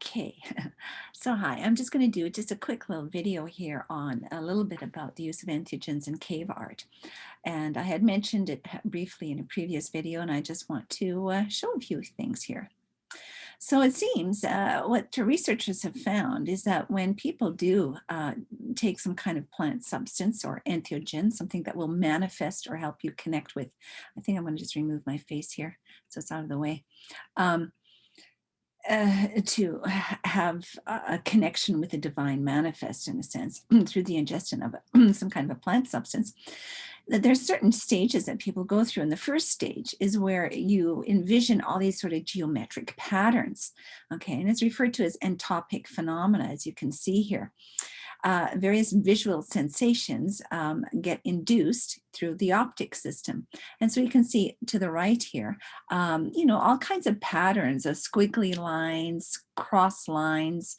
Okay, so hi, I'm just going to do just a quick little video here on a little bit about the use of entheogens in cave art. And I had mentioned it briefly in a previous video, and I just want to show a few things here. So it seems what researchers have found is that when people do take some kind of plant substance or entheogen, something that will manifest or help you connect with, I think I'm going to just remove my face here so it's out of the way. To have a connection with the divine manifest in a sense through the ingestion of some kind of a plant substance, that there's certain stages that people go through. And the first stage is where you envision all these sort of geometric patterns. Okay, and it's referred to as entopic phenomena, as you can see here. Various visual sensations get induced through the optic system. And so you can see to the right here, all kinds of patterns of squiggly lines, cross lines,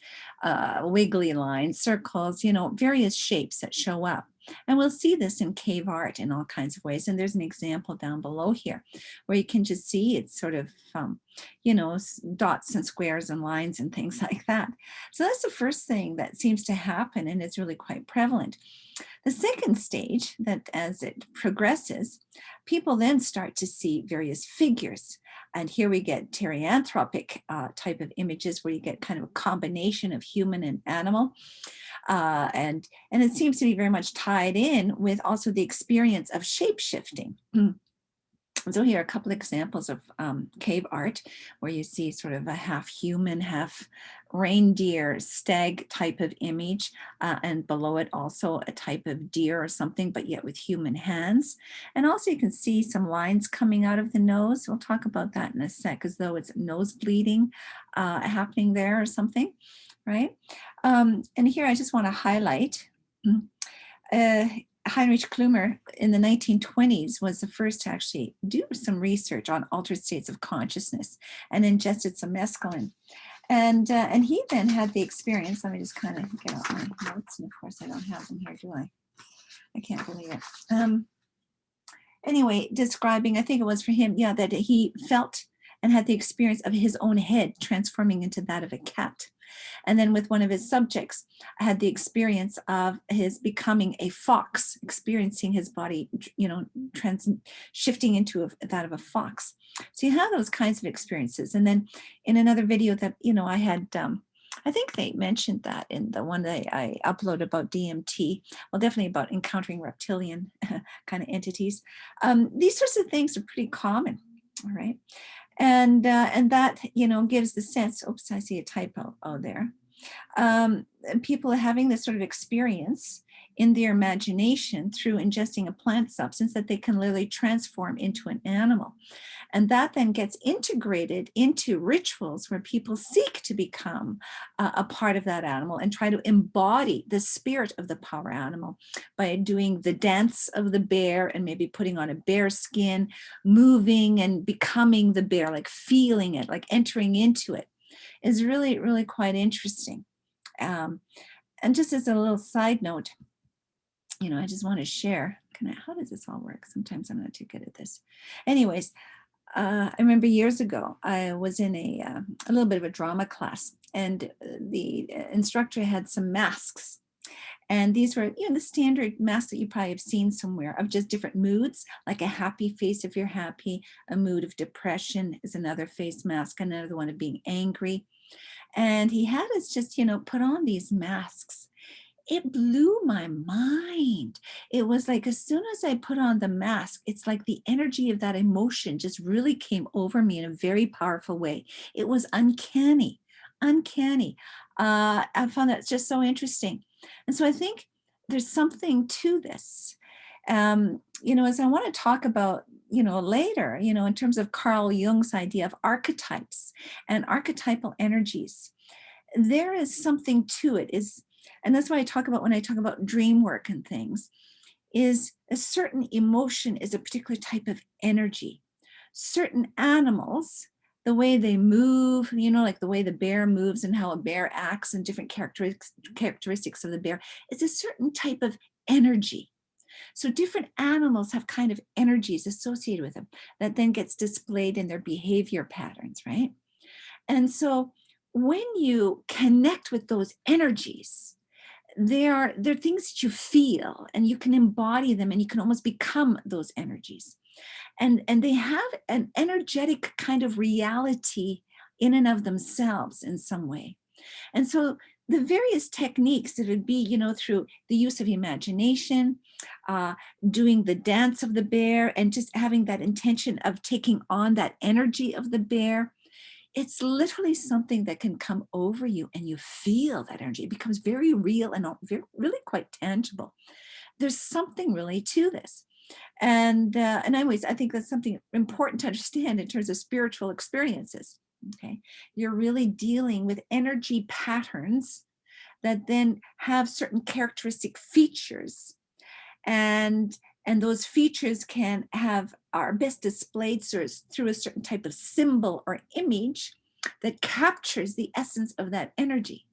wiggly lines, circles, various shapes that show up. And we'll see this in cave art in all kinds of ways. And there's an example down below here where you can just see it's sort of, dots and squares and lines and things like that. So that's the first thing that seems to happen, and it's really quite prevalent. The second stage, that as it progresses, people then start to see various figures. And here we get pterianthropic type of images where you get kind of a combination of human and animal. And it seems to be very much tied in with also the experience of shape-shifting. So here are a couple of examples of cave art where you see sort of a half human, half reindeer, stag type of image, and below it also a type of deer or something, but yet with human hands. And also you can see some lines coming out of the nose. We'll talk about that in a sec, as though it's nose bleeding happening there or something, right? And here I just want to highlight Heinrich Klümer in the 1920s was the first to actually do some research on altered states of consciousness and ingested some mescaline. And he then had the experience, let me just kind of get out my notes, and of course I don't have them here, do I? I can't believe it. Anyway, describing, I think it was for him, that he felt and had the experience of his own head transforming into that of a cat. And then with one of his subjects, I had the experience of his becoming a fox, experiencing his body, shifting into that of a fox. So you have those kinds of experiences. And then in another video that, I had, I think they mentioned that in the one that I uploaded about DMT, well, definitely about encountering reptilian kind of entities. These sorts of things are pretty common, all right? And that, gives the sense, oops, I see a typo there. People are having this sort of experience in their imagination through ingesting a plant substance that they can literally transform into an animal. And that then gets integrated into rituals where people seek to become a part of that animal and try to embody the spirit of the power animal by doing the dance of the bear and maybe putting on a bear skin, moving and becoming the bear, like feeling it, like entering into it, is really, really quite interesting. And just as a little side note, I just want to share, how does this all work? Sometimes I'm not too good at this. Anyways, I remember years ago, I was in a little bit of a drama class, and the instructor had some masks. And these were, the standard masks that you probably have seen somewhere of just different moods, like a happy face if you're happy, a mood of depression is another face mask, another one of being angry. And he had us just, put on these masks. It blew my mind. It was like as soon as I put on the mask, it's like the energy of that emotion just really came over me in a very powerful way. It was uncanny. I found that just so interesting. And so I think there's something to this. As I want to talk about, later, in terms of Carl Jung's idea of archetypes and archetypal energies, there is something to it. And that's why I talk about when I talk about dream work and things, is a certain emotion is a particular type of energy. Certain animals, the way they move, like the way the bear moves and how a bear acts and different characteristics of the bear, is a certain type of energy. So different animals have kind of energies associated with them that then gets displayed in their behavior patterns, right? And so when you connect with those energies, they're things that you feel and you can embody them and you can almost become those energies. And they have an energetic kind of reality in and of themselves in some way. And so the various techniques that would be, through the use of imagination, uh, doing the dance of the bear, and just having that intention of taking on that energy of the bear, it's literally something that can come over you and you feel that energy. It becomes very real and really quite tangible. There's something really to this. And anyways, I think that's something important to understand in terms of spiritual experiences. Okay, you're really dealing with energy patterns that then have certain characteristic features, and those features can have are best displayed through a certain type of symbol or image that captures the essence of that energy.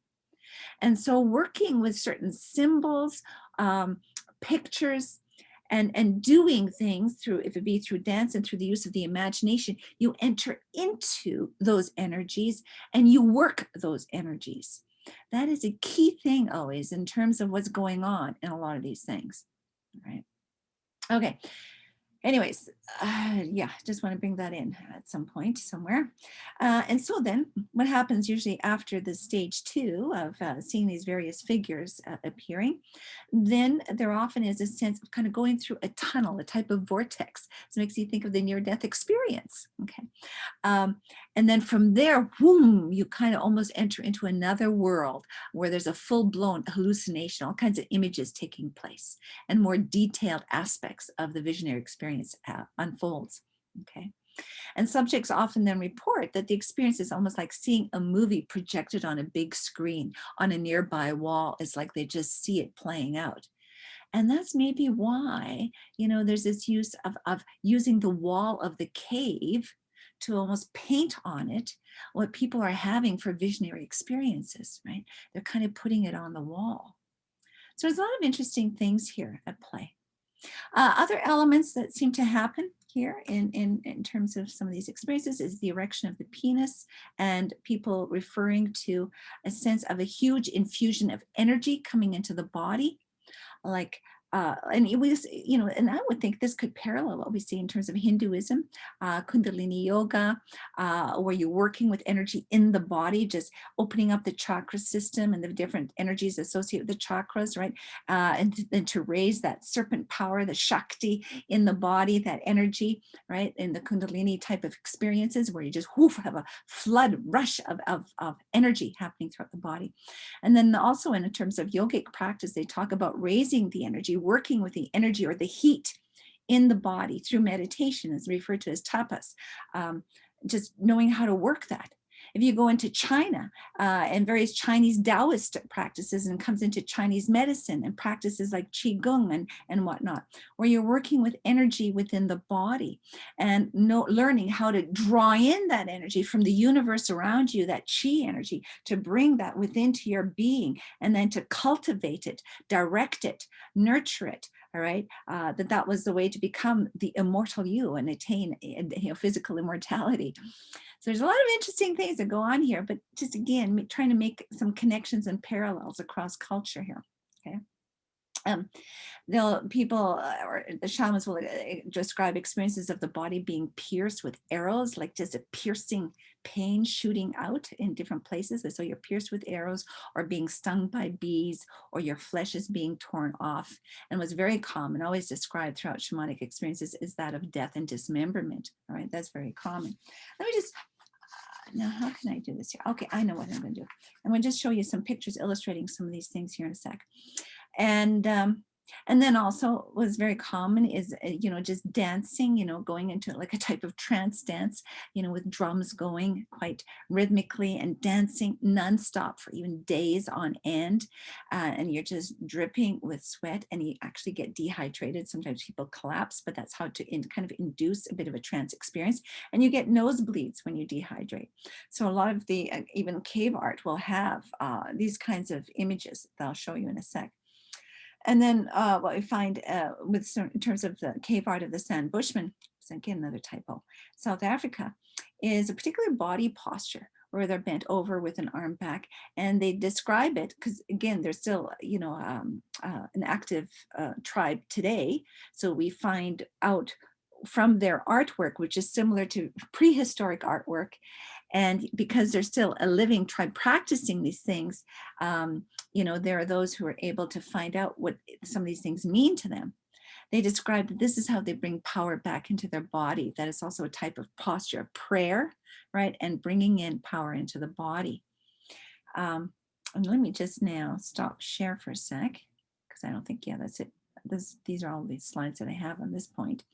And so working with certain symbols, pictures, and doing things through, if it be through dance and through the use of the imagination, you enter into those energies and you work those energies. That is a key thing always in terms of what's going on in a lot of these things. Right. Okay. Anyways, yeah, just want to bring that in at some point somewhere. And so then what happens usually after the stage 2 of seeing these various figures appearing, then there often is a sense of kind of going through a tunnel, a type of vortex. So it makes you think of the near-death experience. Okay. And then from there, boom, you kind of almost enter into another world where there's a full-blown hallucination, all kinds of images taking place, and more detailed aspects of the visionary experience unfolds. Okay. And subjects often then report that the experience is almost like seeing a movie projected on a big screen on a nearby wall. It's like they just see it playing out. And that's maybe why, there's this use of using the wall of the cave to almost paint on it what people are having for visionary experiences, right? They're kind of putting it on the wall. So there's a lot of interesting things here at play. Other elements that seem to happen here in terms of some of these experiences is the erection of the penis, and people referring to a sense of a huge infusion of energy coming into the body, like and it was, and I would think this could parallel what we see in terms of Hinduism, Kundalini yoga, where you're working with energy in the body, just opening up the chakra system and the different energies associated with the chakras, right? And then to raise that serpent power, the Shakti in the body, that energy, right? In the Kundalini type of experiences where you just have a flood rush of energy happening throughout the body. And then also in terms of yogic practice, they talk about raising the energy, working with the energy or the heat in the body through meditation, is referred to as tapas, just knowing how to work that. If you go into China and various Chinese Taoist practices, and comes into Chinese medicine and practices like Qigong and whatnot, where you're working with energy within the body and learning how to draw in that energy from the universe around you, that Qi energy, to bring that within to your being, and then to cultivate it, direct it, nurture it. All right, that was the way to become the immortal you and attain physical immortality. So there's a lot of interesting things that go on here, but just again, trying to make some connections and parallels across culture here. Okay. Or the shamans will describe experiences of the body being pierced with arrows, like just a piercing pain shooting out in different places. And so you're pierced with arrows, or being stung by bees, or your flesh is being torn off. And what's very common, always described throughout shamanic experiences, is that of death and dismemberment. All right, that's very common. Let me just now, how can I do this here? Okay, I know what I'm going to do. I'm going to just show you some pictures illustrating some of these things here in a sec. And then also what's very common is, just dancing, going into like a type of trance dance, with drums going quite rhythmically and dancing nonstop for even days on end. And you're just dripping with sweat and you actually get dehydrated. Sometimes people collapse, but that's how to kind of induce a bit of a trance experience. And you get nosebleeds when you dehydrate. So a lot of the even cave art will have these kinds of images that I'll show you in a sec. And then what we find in terms of the cave art of the San Bushman, so again, another typo, South Africa, is a particular body posture or they're bent over with an arm back, and they describe it because, again, they're still, an active tribe today. So we find out from their artwork, which is similar to prehistoric artwork, and because they're still a living tribe practicing these things, there are those who are able to find out what some of these things mean to them. They describe that this is how they bring power back into their body. That is also a type of posture of prayer, right? And bringing in power into the body. And let me just now stop share for a sec, because I don't think, yeah, that's it. These are all these slides that I have on this point.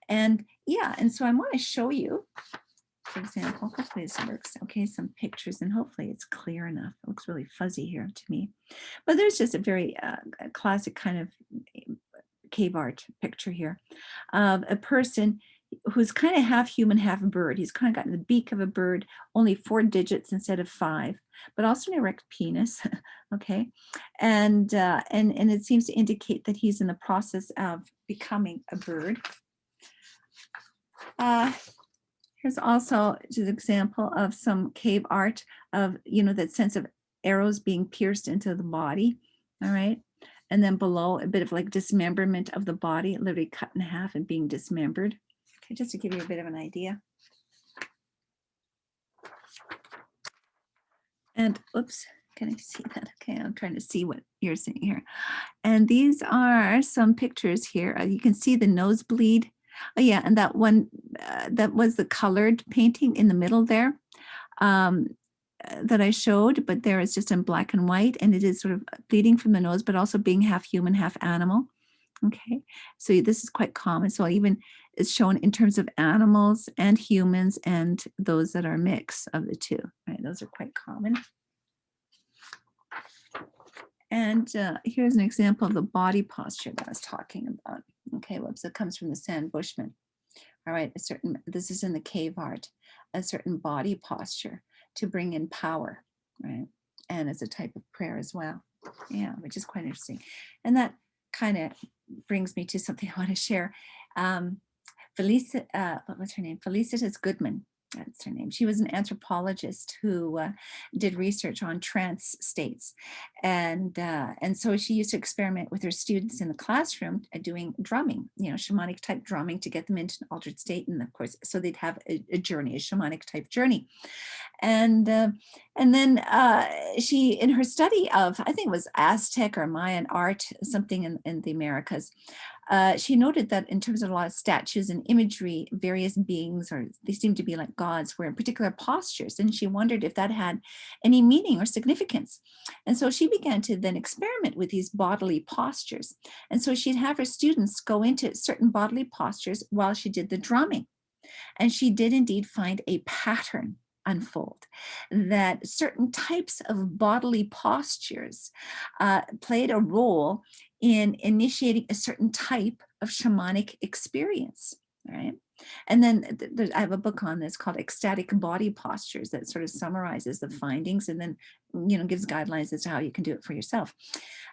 And yeah, and so I want to show you, for example, hopefully this works. Okay, some pictures, and hopefully it's clear enough. It looks really fuzzy here to me. But there's just a very classic kind of cave art picture here of a person who's kind of half human, half bird. He's kind of got the beak of a bird, only 4 digits instead of 5, but also an erect penis. Okay, and it seems to indicate that he's in the process of becoming a bird. Here's also just an example of some cave art of, that sense of arrows being pierced into the body. All right. And then below, a bit of like dismemberment of the body, literally cut in half and being dismembered. Okay, just to give you a bit of an idea. And oops, can I see that? Okay, I'm trying to see what you're seeing here. And these are some pictures here. You can see the nosebleed. Oh yeah, and that one, that was the colored painting in the middle there. That I showed, but there it's just in black and white, and it is sort of bleeding from the nose, but also being half human, half animal. Okay, so this is quite common. So even it's shown in terms of animals and humans and those that are a mix of the two, right? Those are quite common. And here's an example of the body posture that I was talking about. Okay, whoops, it comes from the Bushman. All right, this is in the cave art, a certain body posture to bring in power, right? And as a type of prayer as well. Yeah, which is quite interesting. And that kind of brings me to something I want to share. What was her name? Felicitas Goodman. That's her name. She was an anthropologist who did research on trance states, and so she used to experiment with her students in the classroom doing drumming, shamanic type drumming, to get them into an altered state, and of course, so they'd have a journey, a shamanic type journey, and then she, in her study of, I think it was Aztec or Mayan art, something in the Americas. She noted that in terms of a lot of statues and imagery, various beings, or they seem to be like gods, were in particular postures. And she wondered if that had any meaning or significance. And so she began to then experiment with these bodily postures. And so she'd have her students go into certain bodily postures while she did the drumming. And she did indeed find a pattern unfold, that certain types of bodily postures played a role in initiating a certain type of shamanic experience, right? And then I have a book on this called Ecstatic Body Postures that sort of summarizes the findings and then, gives guidelines as to how you can do it for yourself.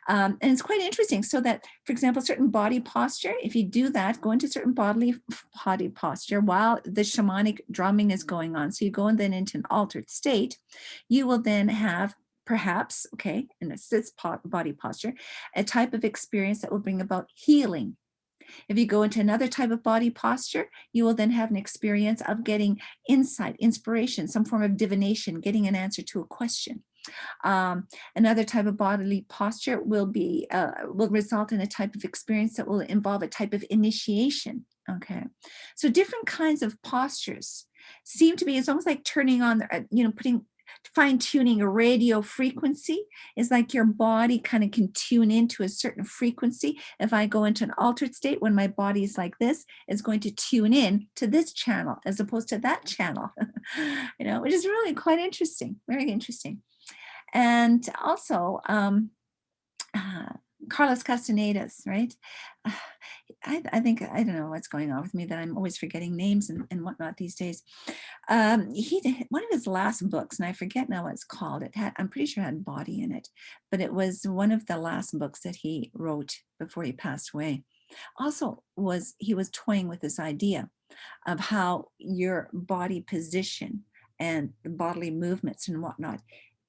And it's quite interesting. So that, for example, certain body posture, if you do that, go into certain body posture while the shamanic drumming is going on. So you go and then into an altered state, you will then have perhaps, okay, in a body posture, a type of experience that will bring about healing. If you go into another type of body posture, you will then have an experience of getting insight, inspiration, some form of divination, getting an answer to a question. Another type of bodily posture will result in a type of experience that will involve a type of initiation. Okay, so different kinds of postures seem to be, it's almost like turning on, fine-tuning a radio frequency. Is like your body kind of can tune into a certain frequency. If I go into an altered state when my body is like this, it's going to tune in to this channel as opposed to that channel, which is really quite interesting, very interesting. And also, Carlos Castaneda's, right? I think, I don't know what's going on with me, that I'm always forgetting names and whatnot these days. He did one of his last books, and I forget now what it's called. I'm pretty sure it had body in it, but it was one of the last books that he wrote before he passed away. Also, he was toying with this idea of how your body position and the bodily movements and whatnot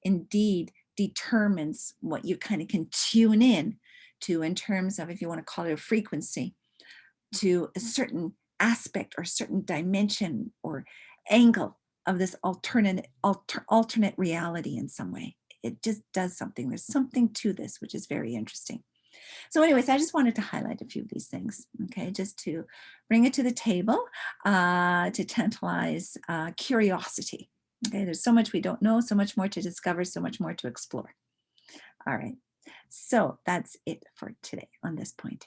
indeed determines what you kind of can tune in to in terms of, if you want to call it a frequency, to a certain aspect or certain dimension or angle of this alternate reality in some way. It just does something. There's something to this, which is very interesting. So anyways, I just wanted to highlight a few of these things, okay, just to bring it to the table, to tantalize curiosity. Okay, there's so much we don't know, so much more to discover, so much more to explore. All right, so that's it for today on this point.